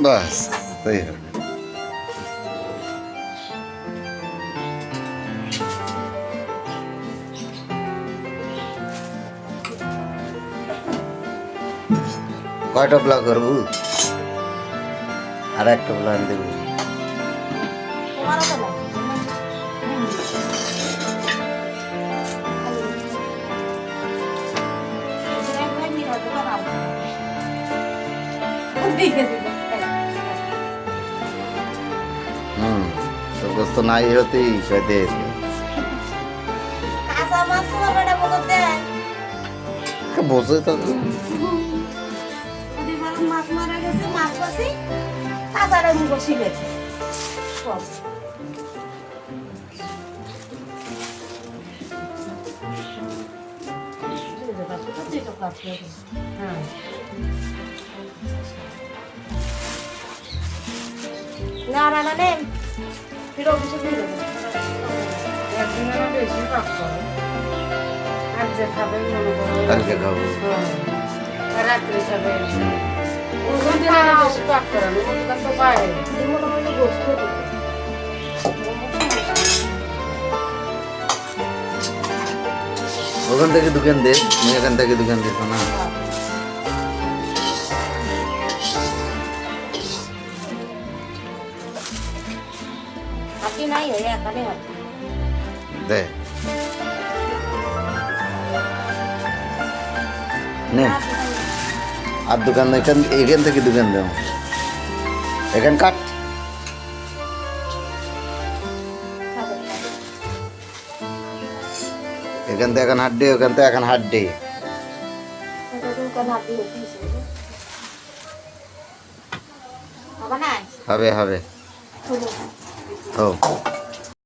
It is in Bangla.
বাস তাই হবে। কয়টা প্লা করবো? আর একটা প্লান দেব। তো গোস্ত নাই হতেই কয়তে বোঝে তো মাছ মারা গেছে, মাছ বাসি তাছাড়া বসি গেছে না না না নেই ফিরে অফিসে ফিরে একদিন না বেশি পাক করো আজ যে খাবে মনে করো কালকে খাবো রাত্রে খাবে ওখান থেকে বেশি পাক করানো ওখান তো বাইরে মনে মনে গোস্ত ওখান থেকে দোকান দে, আমি এখান থেকে দোকান দিত না। হাতি নাই এখানে হাতি দে নে আর দোকান এখান থেকে দোকান দেও এখান কাট এখান থেকে এখন হাড্ডি ওখান থেকে এখন হাড্ডি হবে হবে ও